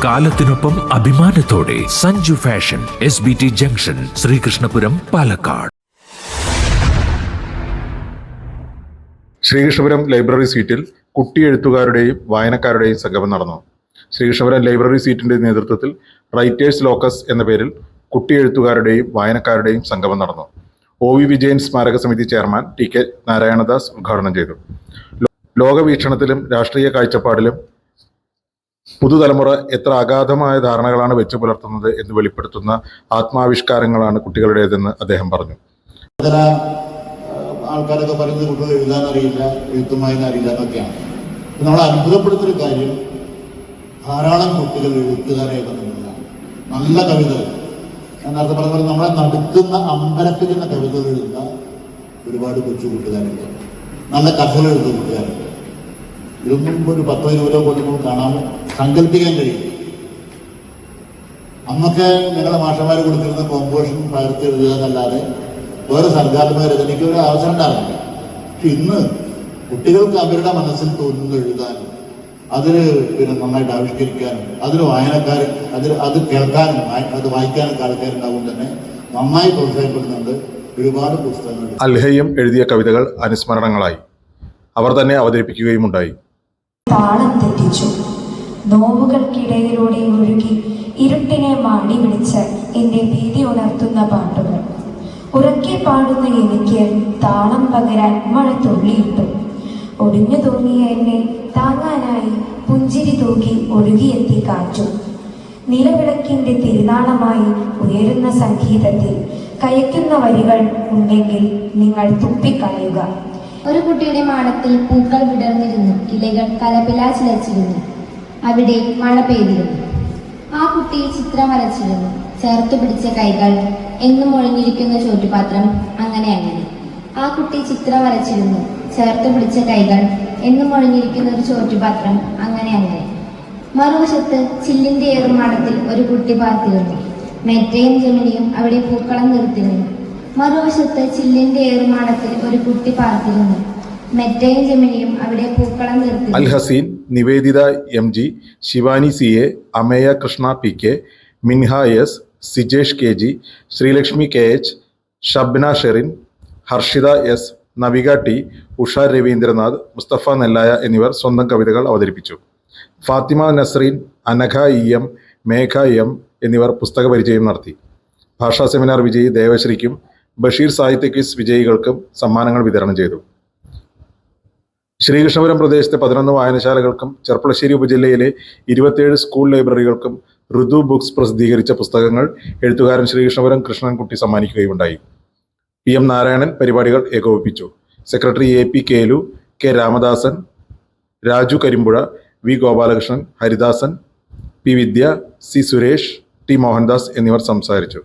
കാലത്തിനൊപ്പം അഭിമാനത്തോടെ Sanju fashion, SBT junction, Sreekrishnapuram, Palakkad. Sreekrishnapuram library സീറ്റിൽ കുട്ടി എഴുത്തുകാരുടെയും വായനക്കാരുടെയും സംഗമം നടന്നു. ശ്രീകൃഷ്ണപുരം ലൈബ്രറി സീറ്റിന്റെ നേതൃത്വത്തിൽ റൈറ്റേഴ്സ് ലോക്കസ് എന്ന പേരിൽ കുട്ടി എഴുത്തുകാരുടെയും വായനക്കാരുടെയും സംഗമം നടന്നു. OV വിജയൻ സ്മാരക സമിതി ചെയർമാൻ TK നാരായണദാസ് ഉദ്ഘാടനം ചെയ്തു. ലോകവീക്ഷണത്തിലും രാഷ്ട്രീയ കാഴ്ചപ്പാടിലും പുതുതലമുറ എത്ര അഗാധമായ ധാരണകളാണ് വെച്ചു പുലർത്തുന്നത് എന്ന് വെളിപ്പെടുത്തുന്ന ആത്മാവിഷ്കാരങ്ങളാണ് കുട്ടികളുടേതെന്ന് അദ്ദേഹം പറഞ്ഞു. ആൾക്കാരൊക്കെ പറയുന്നത് കുട്ടികൾ എഴുതാനറിയില്ല, എഴുത്തുമായെന്നറിയില്ല എന്നൊക്കെയാണ്. നമ്മളെ അത്ഭുതപ്പെടുത്തൊരു കാര്യം, ധാരാളം കുട്ടികൾ എഴുത്തുകാരെയൊക്കെ നല്ല കവിതകൾ, ഞാൻ നേരത്തെ പറഞ്ഞ പോലെ നമ്മളെ നടുക്കുന്ന അമ്പരപ്പിക്കുന്ന കവിതകൾ എഴുതുന്ന ഒരുപാട് കൊച്ചു കൂട്ടുകാരുണ്ട്, നല്ല കഥകൾ എഴുതുന്ന കൂട്ടുകാരുണ്ട്. ഇതൊന്നും ഒരു 10-20 കോടി കാണാൻ സങ്കല്പിക്കാൻ കഴിയും. അന്നൊക്കെ ഞങ്ങളെ മാഷന്മാർ കൊടുത്തിരുന്ന കോമ്പോസിഷൻ പകർത്തി എഴുതുക എന്നല്ലാതെ വേറെ സർഗാത്മക രചനയ്ക്ക് ഒരു അവസരം ഉണ്ടാവില്ല. പക്ഷെ ഇന്ന് കുട്ടികൾക്ക് അവരുടെ മനസ്സിൽ തോന്നുന്നത് എഴുതാനും അതിന് നന്നായിട്ട് ആവിഷ്കരിക്കാനും അതിന് വായനക്കാർ അത് കേൾക്കാനും അത് വായിക്കാനും ആൾക്കാരുണ്ടാവും തന്നെ നന്നായി പ്രോത്സാഹനപ്പെടുന്നുണ്ട്. ഒരുപാട് പുസ്തകങ്ങൾ അൽഹയ്യം എഴുതിയ കവിതകൾ അനുസ്മരണങ്ങളായി അവർ തന്നെ അവതരിപ്പിക്കുകയുമുണ്ടായി. താളം തെറ്റിച്ചു, നോവുകൾക്കിടയിലൂടെ ഒഴുകി ഇരുട്ടിനെ മാടി വിളിച്ച് എൻ്റെ ഭീതി ഉണർത്തുന്ന പാട്ടുകൾ. ഉറക്കെ പാടുന്ന എനിക്ക് താളം പകരാൻ മഴ തുള്ളിയിട്ടു. ഒടിഞ്ഞു തൂങ്ങിയ എന്നെ താങ്ങാനായി പുഞ്ചിരി തൂക്കി ഒഴുകിയെത്തി കാറ്റു. നിലവിളക്കിൻ്റെ തിരുനാളമായി ഉയരുന്ന സംഗീതത്തിൽ കയക്കുന്ന വരികൾ ഉണ്ടെങ്കിൽ നിങ്ങൾ തുപ്പിക്കളയുക. ഒരു കുട്ടിയുടെ മാടത്തിൽ പൂക്കൾ വിടർന്നിരുന്നു, ഇലകൾ കലപിലാച്ചിലച്ചിരുന്നു. അവിടെ മഴ പെയ്തിരുന്നു. ആ കുട്ടി ചിത്രം വരച്ചിരുന്നു. ചേർത്തു പിടിച്ച കൈകൾ, എന്നും ഒഴിഞ്ഞിരിക്കുന്ന ചോറ്റുപാത്രം, അങ്ങനെ. ആ കുട്ടി ചിത്രം വരച്ചിരുന്നു. ചേർത്തു പിടിച്ച കൈകൾ, എന്നും ഒഴിഞ്ഞിരിക്കുന്ന ഒരു ചോറ്റുപാത്രം, അങ്ങനെ. മറുവശത്ത് ചില്ലിന്റെ ഏറുമാടത്തിൽ ഒരു കുട്ടി പാർത്തിരുന്നു. മെറ്റയും ജമിനിയും അവിടെ പൂക്കളം നിർത്തിരുന്നു. മറുവശത്ത് ചില്ലിന്റെ ഏറുമാടത്തിൽ ഒരു കുട്ടി പാർത്തിരുന്നു. മെറ്റയും ജമിനിയും അവിടെ പൂക്കളം നിർത്തി. അൽ Haseen, Nivedita MG, Shivani CA, Ameya Krishna PK, മിൻഹ S, Sijesh KG, Sreelakshmi KH, Shabna Sherin, Harshita S, Navika T, Usha Ravindranath, Mustafa Nellaya എന്നിവർ സ്വന്തം കവിതകൾ അവതരിപ്പിച്ചു. ഫാത്തിമ നസ്രീൻ, അനഘ EM, മേഘ M എന്നിവർ പുസ്തക പരിചയം നടത്തി. ഭാഷാ സെമിനാർ വിജയി ദേവശ്രീക്കും ബഷീർ സാഹിത്യ ക്വിസ് വിജയികൾക്കും സമ്മാനങ്ങൾ വിതരണം ചെയ്തു. ശ്രീകൃഷ്ണപുരം പ്രദേശത്തെ 11 വായനശാലകൾക്കും ചെർപ്പളശ്ശേരി ഉപജില്ലയിലെ 27 സ്കൂൾ ലൈബ്രറികൾക്കും ഋതു ബുക്സ് പ്രസിദ്ധീകരിച്ച പുസ്തകങ്ങൾ എഴുത്തുകാരൻ ശ്രീകൃഷ്ണപുരം കൃഷ്ണൻകുട്ടി സമ്മാനിക്കുകയുണ്ടായി. PM നാരായണൻ പരിപാടികൾ ഏകോപിപ്പിച്ചു. Secretary AP Kelu, K Ramadasan, Raju Karimpuzha, V Gopalakrishnan, Haridasan, P Vidya, C Suresh, T Mohandas എന്നിവർ സംസാരിച്ചു.